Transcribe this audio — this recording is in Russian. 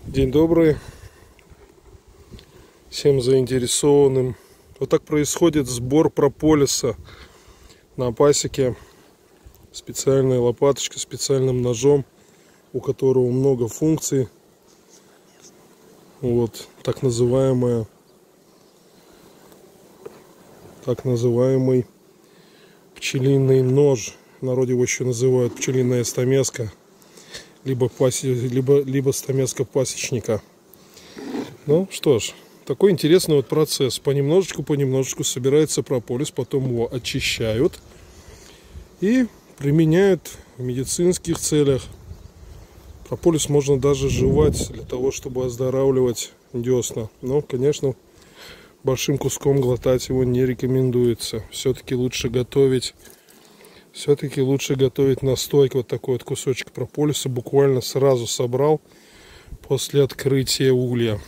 День добрый всем заинтересованным. Вот так происходит сбор прополиса на пасеке. Специальная лопаточка, специальным ножом, у которого много функций. Вот так называемый пчелиный нож. В народе его еще называют пчелиная стамеска, либо стамеска пасечника. Ну что ж, такой интересный вот процесс. Понемножечку собирается прополис, потом его очищают и применяют в медицинских целях. Прополис можно даже жевать для того, чтобы оздоравливать десна. Но, конечно, большим куском глотать его не рекомендуется. Все-таки лучше готовить настойку. Вот такой вот кусочек прополиса буквально сразу собрал после открытия улья.